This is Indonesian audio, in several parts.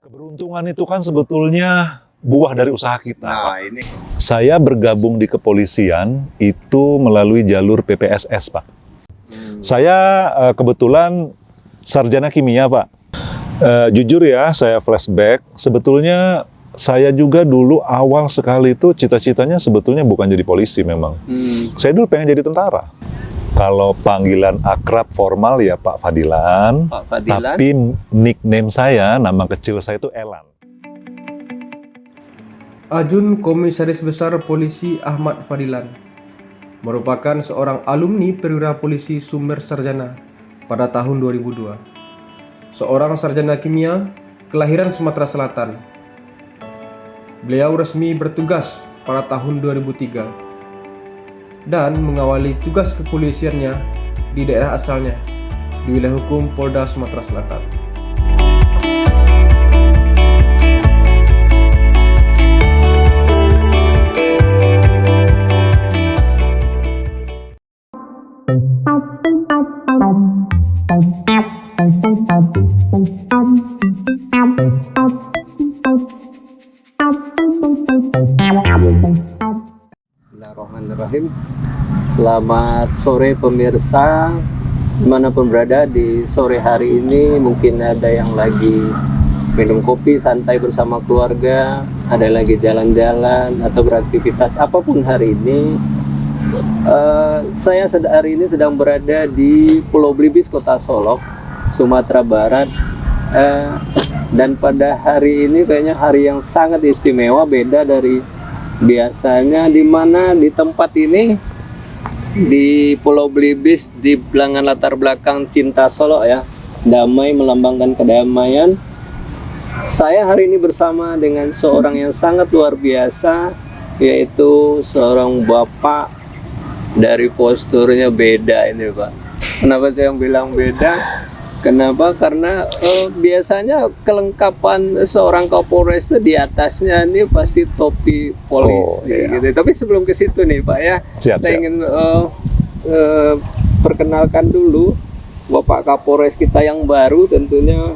Keberuntungan itu kan sebetulnya buah dari usaha kita. Nah, ini Saya bergabung di kepolisian itu melalui jalur PPSS, Pak. Saya kebetulan sarjana kimia, Pak. Jujur ya, saya flashback. Sebetulnya saya juga dulu awal sekali itu cita-citanya sebetulnya bukan jadi polisi memang. Saya dulu pengen jadi tentara. Kalau panggilan akrab formal ya Pak Fadilan, Pak Fadilan. tapi nickname saya, nama kecil saya itu Elan. Ajun Komisaris Besar Polisi Ahmad Fadilan merupakan seorang alumni perwira polisi Sumber Sarjana pada tahun 2002. Seorang sarjana kimia kelahiran Sumatera Selatan. Beliau resmi bertugas pada tahun 2003 dan mengawali tugas kepolisiannya di daerah asalnya di wilayah hukum Polda Sumatera Selatan. Bismillahirrahmanirrahim. Selamat sore pemirsa, dimanapun berada di sore hari ini. Mungkin ada yang lagi minum kopi santai bersama keluarga, ada yang lagi jalan-jalan atau beraktivitas apapun hari ini. Saya hari ini sedang berada di Pulau Belibis, Kota Solok, Sumatera Barat. Dan pada hari ini kayaknya hari yang sangat istimewa, beda dari biasanya, di mana di tempat ini di Pulau Belibis, di belakang latar belakang Cinta Solok ya, damai melambangkan kedamaian. Saya hari ini bersama dengan seorang yang sangat luar biasa, yaitu seorang bapak. Dari posturnya beda ini Pak. Kenapa saya bilang beda? Kenapa? Karena biasanya kelengkapan seorang Kapolres itu di atasnya ini pasti topi polisi gitu. Tapi sebelum ke situ nih Pak ya, saya ingin perkenalkan dulu Bapak Kapolres kita yang baru tentunya.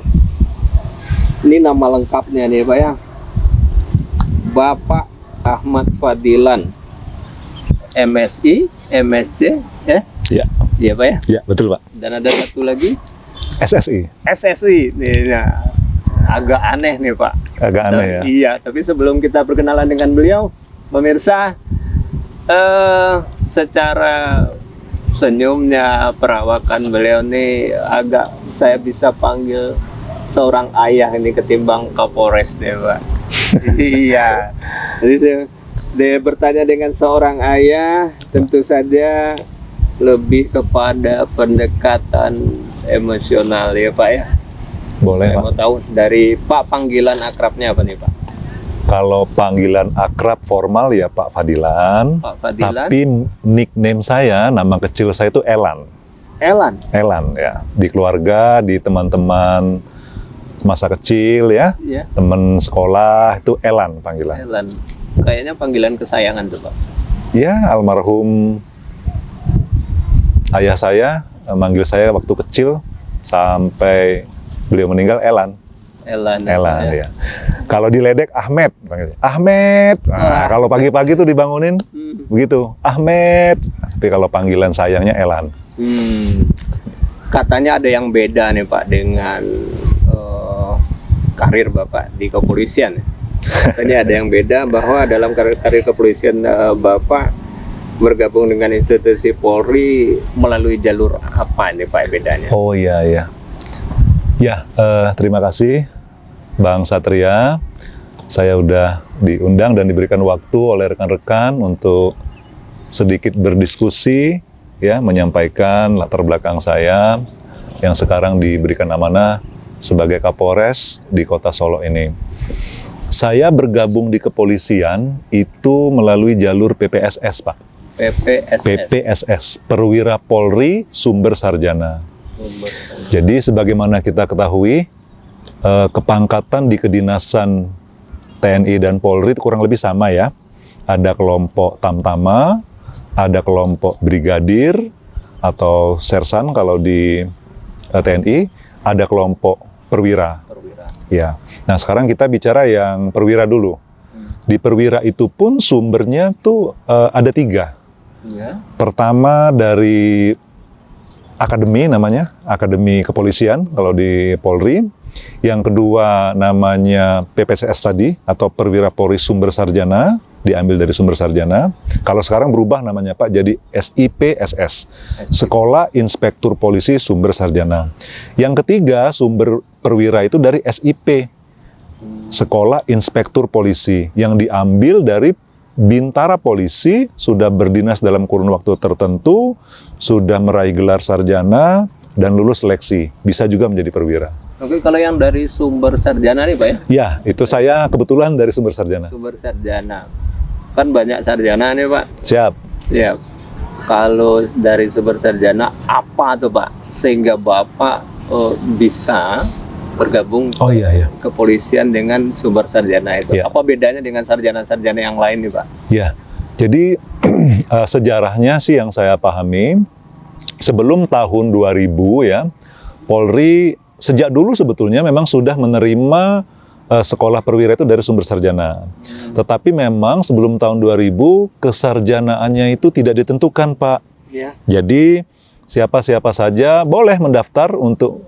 Ini nama lengkapnya nih Pak ya, Bapak Ahmad Fadilan, MSI, MSc, ya? Iya. Iya Pak ya? Iya, betul Pak. Dan ada satu lagi, SSI. SSI. Nih, nah, agak aneh nih Pak. Agak aneh ya? Iya, tapi sebelum kita perkenalan dengan beliau, pemirsa, secara senyumnya, perawakan beliau nih agak saya bisa panggil seorang ayah ini ketimbang Kapolres nih Pak. Iya. Jadi dia bertanya dengan seorang ayah, tentu saja lebih kepada pendekatan emosional ya Pak ya. Boleh Saya Pak. mau tahu dari Pak, panggilan akrabnya apa nih Pak? Kalau panggilan akrab formal ya Pak Fadilan, Pak Fadilan. tapi nickname saya, nama kecil saya itu Elan. Elan. Elan ya. Di keluarga, di teman-teman masa kecil ya, Iya. teman sekolah itu Elan panggilan. Elan. Kayaknya panggilan kesayangan tuh Pak. Ya, almarhum ayah saya manggil saya waktu kecil sampai beliau meninggal Elan. Elan. Elan ya. Kalau diledek Ahmed, panggilnya. Ahmed. Nah, kalau pagi-pagi tuh dibangunin begitu, Ahmed. Tapi kalau panggilan sayangnya Elan. Katanya ada yang beda nih Pak dengan karir Bapak di kepolisian. Katanya ada yang beda bahwa dalam karir kepolisian Bapak bergabung dengan institusi Polri melalui jalur apa ini Pak bedanya? Oh iya ya. Ya, terima kasih Bang Satria. Saya udah diundang dan diberikan waktu oleh rekan-rekan untuk sedikit berdiskusi ya, menyampaikan latar belakang saya yang sekarang diberikan amanah sebagai Kapolres di Kota Solok ini. Saya bergabung di kepolisian itu melalui jalur PPSS, Pak. PPSS, Perwira Polri Sumber Sarjana. Jadi sebagaimana kita ketahui, kepangkatan di kedinasan TNI dan Polri itu kurang lebih sama ya. Ada kelompok tamtama, ada kelompok brigadir atau sersan kalau di TNI, ada kelompok perwira. Ya. Nah, sekarang kita bicara yang perwira dulu. Di perwira itu pun sumbernya tuh ada 3. Ya. Pertama dari akademi namanya, akademi kepolisian kalau di Polri. Yang kedua namanya PPSS tadi, atau Perwira Polri Sumber Sarjana, diambil dari Sumber Sarjana. Kalau sekarang berubah namanya Pak, jadi SIPSS, Sekolah Inspektur Polisi Sumber Sarjana. Yang ketiga sumber perwira itu dari SIP, Sekolah Inspektur Polisi, yang diambil dari bintara polisi, sudah berdinas dalam kurun waktu tertentu, sudah meraih gelar sarjana, dan lulus seleksi. Bisa juga menjadi perwira. Oke, kalau yang dari sumber sarjana nih Pak ya? Ya, itu saya kebetulan dari Sumber Sarjana. Sumber sarjana. Kan banyak sarjana nih Pak. Siap. Ya. Kalau dari sumber sarjana apa tuh Pak? Sehingga Bapak bisa bergabung Oh iya. kepolisian dengan sumber sarjana itu. Ya. Apa bedanya dengan sarjana-sarjana yang lain nih Pak? Ya, jadi sejarahnya sih yang saya pahami, sebelum tahun 2000 ya, Polri sejak dulu sebetulnya memang sudah menerima sekolah perwira itu dari sumber sarjana. Tetapi memang sebelum tahun 2000 kesarjanaannya itu tidak ditentukan, Pak. Ya. Jadi siapa-siapa saja boleh mendaftar untuk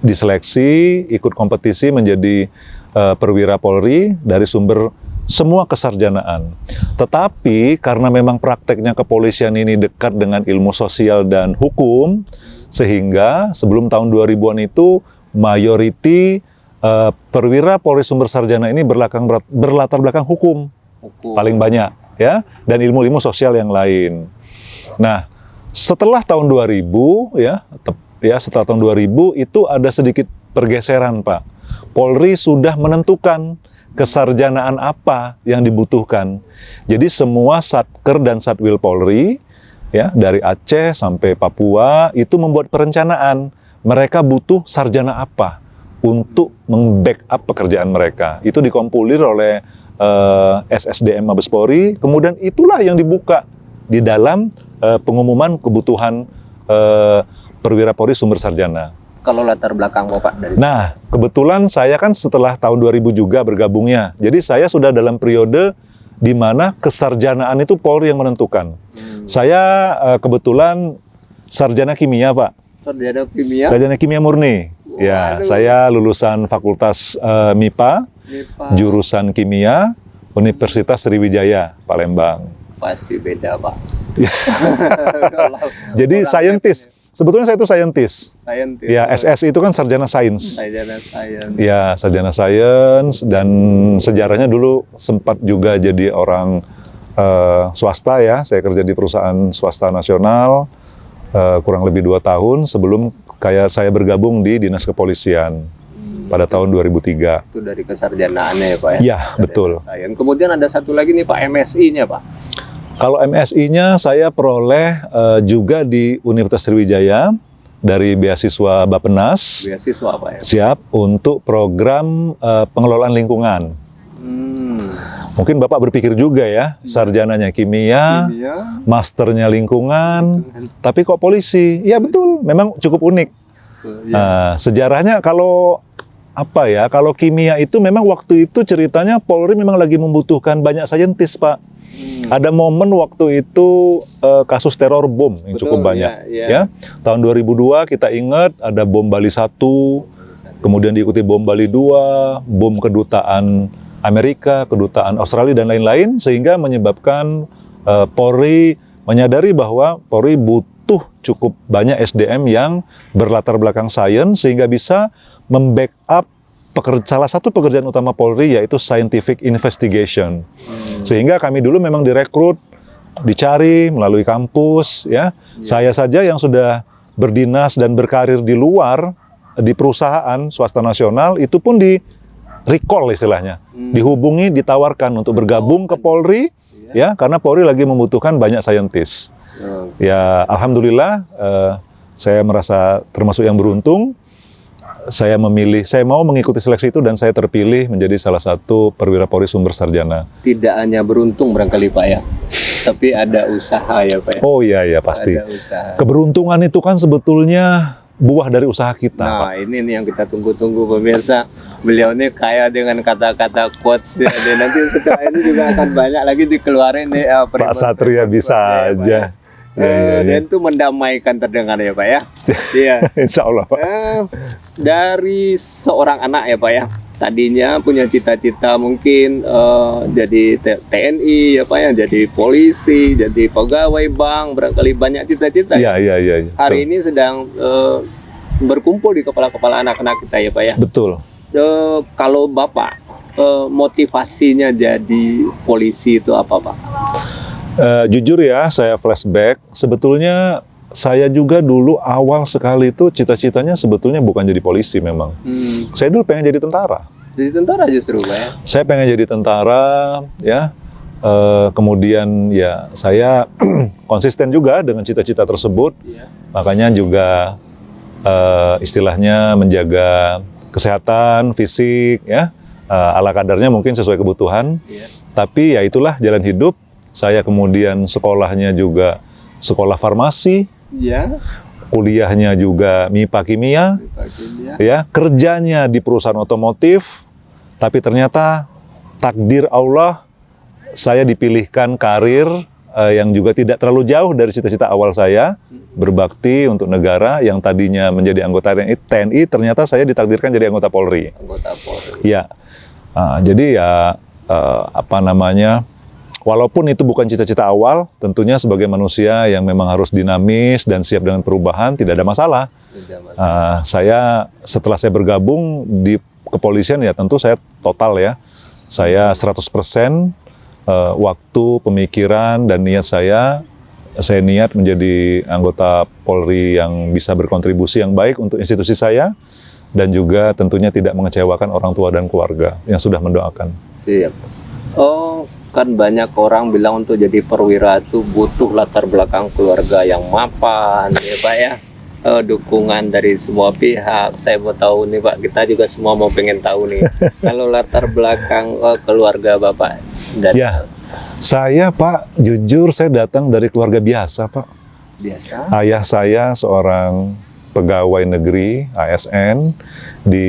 diseleksi, ikut kompetisi menjadi perwira Polri dari sumber semua kesarjanaan. Tetapi karena memang prakteknya kepolisian ini dekat dengan ilmu sosial dan hukum, sehingga sebelum tahun 2000-an itu mayoriti perwira Polri Sumber Sarjana ini berlatar belakang hukum paling banyak, ya, dan ilmu-ilmu sosial yang lain. Nah, setelah tahun 2000 setelah tahun 2000 itu ada sedikit pergeseran, Pak. Polri sudah menentukan kesarjanaan apa yang dibutuhkan. Jadi semua Satker dan Satwil Polri, ya, dari Aceh sampai Papua itu membuat perencanaan. Mereka butuh sarjana apa untuk meng-backup pekerjaan mereka. Itu dikompolir oleh SSDM Mabes Polri. Kemudian itulah yang dibuka di dalam pengumuman kebutuhan perwira Polri Sumber Sarjana. Kalau latar belakang Bapak dari Nah, kebetulan saya kan setelah tahun 2000 juga bergabungnya. Jadi saya sudah dalam periode di mana kesarjanaan itu Polri yang menentukan. Saya kebetulan sarjana kimia, Pak. sarjana kimia. Sarjana kimia murni. Ya, saya lulusan Fakultas MIPA, jurusan kimia, Universitas Sriwijaya, Palembang. Pasti beda, Pak. Jadi scientist. Sebetulnya saya itu scientist. Scientist. Ya, SS itu kan sarjana sains. Sarjana sains. Ya, sarjana sains, dan sejarahnya dulu sempat juga jadi orang swasta ya. Saya kerja di perusahaan swasta nasional kurang lebih 2 tahun sebelum saya bergabung di Dinas Kepolisian pada tahun 2003. Itu dari kesarjanaannya ya, Pak ya? Ya, betul. Sains. Kemudian ada satu lagi nih Pak, MSI-nya Pak. Kalau MSI-nya saya peroleh juga di Universitas Sriwijaya dari beasiswa Bappenas. Beasiswa Pak ya? Siap untuk program pengelolaan lingkungan. Mungkin Bapak berpikir juga ya, sarjananya kimia, masternya lingkungan, tapi kok polisi? Ya betul, memang cukup unik. Sejarahnya kalau kalau kimia itu memang waktu itu ceritanya Polri memang lagi membutuhkan banyak saintis, Pak. Ada momen waktu itu kasus teror bom yang cukup banyak. Ya. Tahun 2002 kita ingat ada bom Bali 1, kemudian diikuti bom Bali 2, bom kedutaan Amerika, kedutaan Australia dan lain-lain, sehingga menyebabkan Polri menyadari bahwa Polri butuh cukup banyak SDM yang berlatar belakang sains sehingga bisa membackup salah satu pekerjaan utama Polri, yaitu scientific investigation. Sehingga kami dulu memang direkrut, dicari melalui kampus, ya. Saya saja yang sudah berdinas dan berkarir di luar, di perusahaan swasta nasional, itu pun di recall istilahnya. Dihubungi, ditawarkan untuk bergabung ke Polri, ya, karena Polri lagi membutuhkan banyak saintis. Ya, alhamdulillah, saya merasa termasuk yang beruntung. Saya mau mengikuti seleksi itu dan saya terpilih menjadi salah satu perwira Polri Sumber Sarjana. Tidak hanya beruntung barangkali Pak ya, tapi ada usaha ya Pak ya? Oh iya, pasti. Ada usaha. Keberuntungan itu kan sebetulnya buah dari usaha kita, Nah, Pak. ini nih yang kita tunggu-tunggu pemirsa. beliau ini kaya dengan kata-kata quotes ya. Dan nanti setelah ini juga akan banyak lagi dikeluarin nih Pak Satria bisa aja. Dan itu mendamaikan terdengar ya Pak ya. Iya. Insya Allah Pak. Dari seorang anak ya Pak ya, tadinya punya cita-cita mungkin jadi TNI ya Pak ya, jadi polisi, jadi pegawai bank, barangkali banyak cita-cita. Iya. Hari ini sedang berkumpul di kepala-kepala anak-anak kita ya Pak ya. Betul. Kalau Bapak motivasinya jadi polisi itu apa Pak? Jujur ya, saya flashback. Sebetulnya saya juga dulu awal sekali itu cita-citanya sebetulnya bukan jadi polisi memang. Saya dulu pengen jadi tentara. Jadi tentara justru Pak ya? Saya pengen jadi tentara, ya. Kemudian ya saya konsisten juga dengan cita-cita tersebut. Iya. Makanya juga istilahnya menjaga kesehatan fisik, ya. Ala kadarnya mungkin sesuai kebutuhan. Iya. Tapi ya itulah jalan hidup. Saya kemudian sekolahnya juga sekolah farmasi, Ya. kuliahnya juga MIPA kimia, ya, kerjanya di perusahaan otomotif, tapi ternyata takdir Allah saya dipilihkan karir yang juga tidak terlalu jauh dari cita-cita awal saya, berbakti untuk negara. Yang tadinya menjadi anggota TNI, ternyata saya ditakdirkan jadi anggota Polri. Anggota Polri. Ya, jadi ya apa namanya? Walaupun itu bukan cita-cita awal, tentunya sebagai manusia yang memang harus dinamis dan siap dengan perubahan, tidak ada masalah. Saya setelah saya bergabung di kepolisian ya tentu saya total ya. Saya 100% waktu, pemikiran, dan niat saya niat menjadi anggota Polri yang bisa berkontribusi yang baik untuk institusi saya, dan juga tentunya tidak mengecewakan orang tua dan keluarga yang sudah mendoakan. Siap. Oh, kan banyak orang bilang untuk jadi perwira itu butuh latar belakang keluarga yang mapan, ya Pak ya. Dukungan dari semua pihak. Saya mau tahu nih Pak, kita juga semua mau pengen tahu nih. Kalau latar belakang keluarga Bapak. Ya, saya Pak, jujur saya datang dari keluarga biasa Pak. Biasa. Ayah saya seorang pegawai negeri ASN di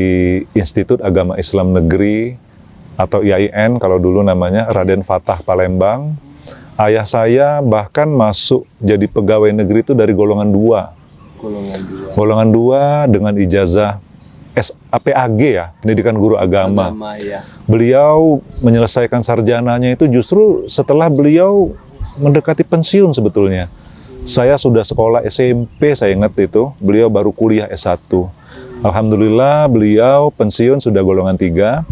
Institut Agama Islam Negeri atau IAIN kalau dulu namanya, Raden Fatah Palembang. Ayah saya bahkan masuk jadi pegawai negeri itu dari golongan 2. Golongan 2 dengan ijazah SAPAG ya, Pendidikan Guru Agama. Ya. Beliau menyelesaikan sarjananya itu justru setelah beliau mendekati pensiun sebetulnya. Saya sudah sekolah SMP, saya ingat itu. Beliau baru kuliah S1. Alhamdulillah beliau pensiun sudah golongan 3.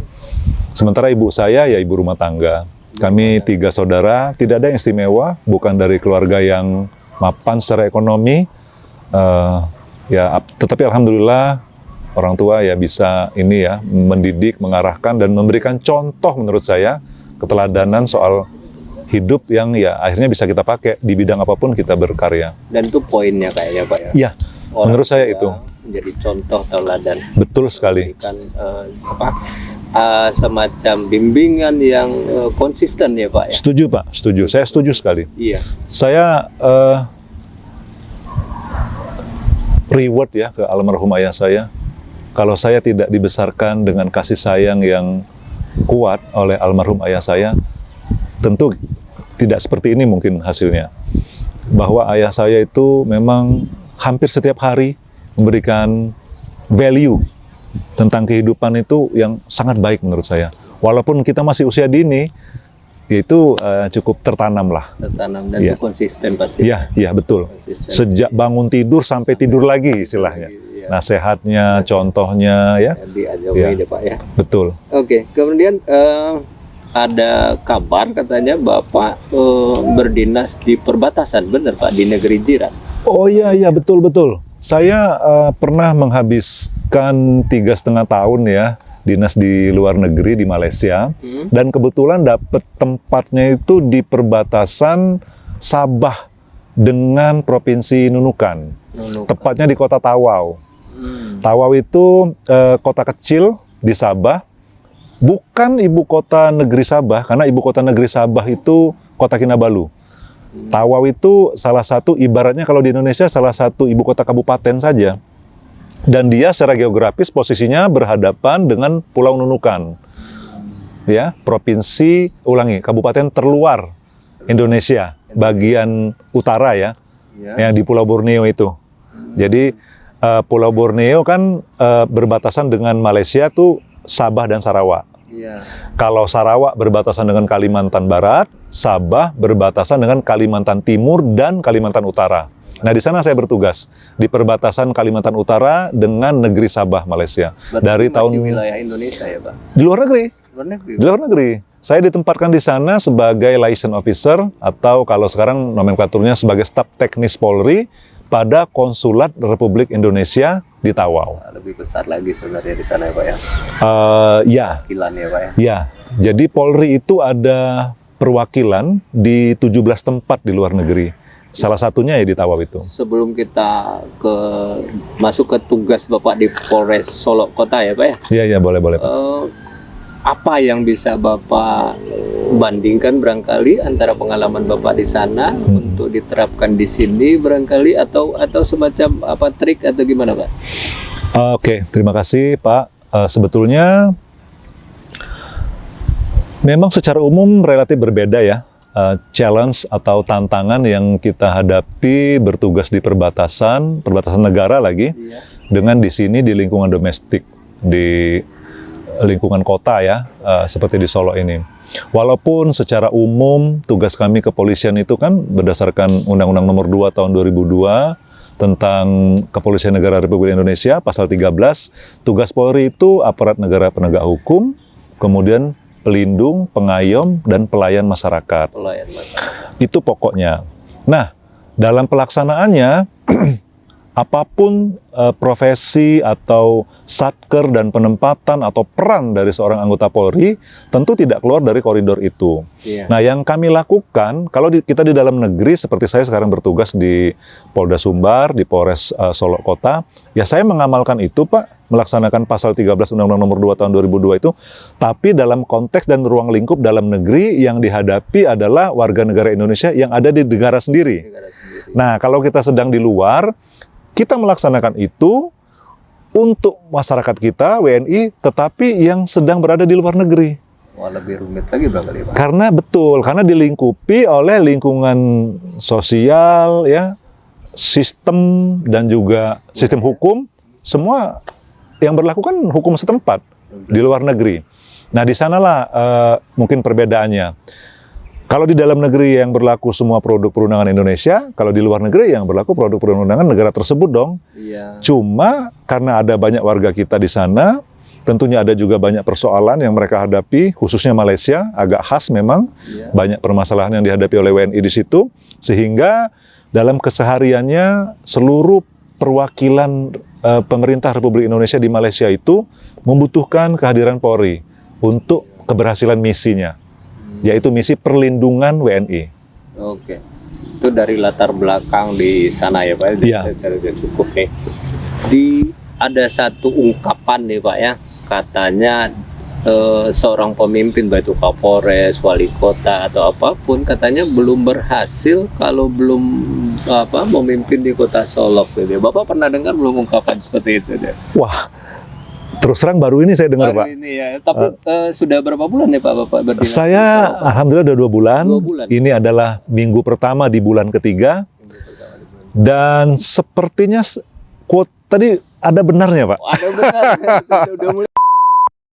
Sementara ibu saya ya ibu rumah tangga. Kami 3 saudara, tidak ada yang istimewa, bukan dari keluarga yang mapan secara ekonomi. Tetapi alhamdulillah orang tua ya bisa ini ya mendidik, mengarahkan, dan memberikan contoh menurut saya keteladanan soal hidup yang ya akhirnya bisa kita pakai di bidang apapun kita berkarya. Dan itu poinnya kayaknya Pak ya. Iya, menurut saya itu menjadi contoh teladan. Betul sekali. Memberikan semacam bimbingan yang konsisten ya Pak ya. Setuju Pak, setuju. Saya setuju sekali. Iya. Saya reward ya ke almarhum ayah saya. Kalau saya tidak dibesarkan dengan kasih sayang yang kuat oleh almarhum ayah saya, tentu tidak seperti ini mungkin hasilnya. Bahwa ayah saya itu memang hampir setiap hari memberikan value tentang kehidupan itu yang sangat baik menurut saya. Walaupun kita masih usia dini, itu cukup tertanam lah. Tertanam dan Ya. itu konsisten pasti. Iya betul. Konsisten. Sejak bangun tidur sampai tidur lagi istilahnya. Iya. Nasihatnya, contohnya ya. Diajari deh Pak ya. Betul. Oke, kemudian ada kabar katanya Bapak berdinas di perbatasan, benar Pak, di negeri jiran. Oh iya betul. Saya pernah menghabiskan 3,5 tahun ya dinas di luar negeri di Malaysia, dan kebetulan dapat tempatnya itu di perbatasan Sabah dengan Provinsi Nunukan. Tepatnya di kota Tawau. Tawau itu kota kecil di Sabah, bukan ibu kota negeri Sabah, karena ibu kota negeri Sabah itu kota Kinabalu. Tawau itu salah satu, ibaratnya kalau di Indonesia salah satu ibu kota kabupaten saja. Dan dia secara geografis posisinya berhadapan dengan Pulau Nunukan. Ya, kabupaten terluar Indonesia, bagian utara ya, yang di Pulau Borneo itu. Jadi Pulau Borneo kan berbatasan dengan Malaysia tuh Sabah dan Sarawak. Kalau Sarawak berbatasan dengan Kalimantan Barat, Sabah berbatasan dengan Kalimantan Timur dan Kalimantan Utara. Nah, di sana saya bertugas di perbatasan Kalimantan Utara dengan negeri Sabah, Malaysia. Berarti dari masih tahun wilayah Indonesia ya, Pak? Di luar negeri. Luar negeri. Di luar negeri. Saya ditempatkan di sana sebagai liaison officer atau kalau sekarang nomenklaturnya sebagai staf teknis Polri pada Konsulat Republik Indonesia di Tawau. Lebih besar lagi sebenarnya di sana ya, Pak ya? Ya. Perwakilan ya, Pak ya? Ya. Jadi Polri itu ada perwakilan di 17 tempat di luar negeri. Salah satunya ya di Tawau itu. Sebelum kita masuk ke tugas Bapak di Polres Solok Kota ya, Pak ya? Iya, boleh Pak. Apa yang bisa Bapak bandingkan barangkali antara pengalaman Bapak di sana untuk diterapkan di sini barangkali atau semacam apa trik atau gimana, Pak? Oke, terima kasih Pak. Sebetulnya memang secara umum relatif berbeda ya. Challenge atau tantangan yang kita hadapi bertugas di perbatasan negara lagi, dengan di sini di lingkungan domestik, di lingkungan kota ya, seperti di Solo ini. Walaupun secara umum tugas kami kepolisian itu kan berdasarkan Undang-Undang Nomor 2 Tahun 2002 tentang Kepolisian Negara Republik Indonesia, pasal 13, tugas Polri itu aparat negara penegak hukum, kemudian pelindung, pengayom, dan pelayan masyarakat. Itu pokoknya. Nah, dalam pelaksanaannya, apapun profesi atau satker dan penempatan atau peran dari seorang anggota Polri, tentu tidak keluar dari koridor itu. Nah, yang kami lakukan, kalau kita di dalam negeri, seperti saya sekarang bertugas di Polda Sumbar, di Polres Solok Kota, ya saya mengamalkan itu, Pak, melaksanakan pasal 13 Undang-Undang Nomor 2 Tahun 2002 itu, tapi dalam konteks dan ruang lingkup dalam negeri yang dihadapi adalah warga negara Indonesia yang ada di negara sendiri. Nah, kalau kita sedang di luar, kita melaksanakan itu untuk masyarakat kita, WNI, tetapi yang sedang berada di luar negeri. Wah, lebih rumit lagi barangkali, Pak. Karena dilingkupi oleh lingkungan sosial, ya, sistem dan juga sistem hukum, semua yang berlaku kan hukum setempat di luar negeri. Nah, di sanalah mungkin perbedaannya. Kalau di dalam negeri yang berlaku semua produk perundangan Indonesia, kalau di luar negeri yang berlaku produk perundangan negara tersebut dong. Cuma karena ada banyak warga kita di sana, tentunya ada juga banyak persoalan yang mereka hadapi, khususnya Malaysia, agak khas memang, banyak permasalahan yang dihadapi oleh WNI di situ, sehingga dalam kesehariannya seluruh perwakilan pemerintah Republik Indonesia di Malaysia itu membutuhkan kehadiran Polri untuk keberhasilan misinya, yaitu misi perlindungan WNI. Oke, itu dari latar belakang di sana ya, Pak. Iya. Cukup nih. Ada satu ungkapan nih, Pak ya, katanya seorang pemimpin, baik itu Kapolres, wali kota atau apapun, katanya belum berhasil kalau belum memimpin di kota Solok gitu. Bapak pernah dengar belum ungkapan seperti itu? Wah, terus terang baru ini saya dengar, Pak. Ini ya. Tapi sudah berapa bulan ya, Pak, Bapak berdiri? Saya alhamdulillah udah 2 bulan. 2 bulan. Ini adalah minggu pertama di bulan ketiga. Dan sepertinya quote tadi ada benarnya, Pak. Ada benar. Udah mulai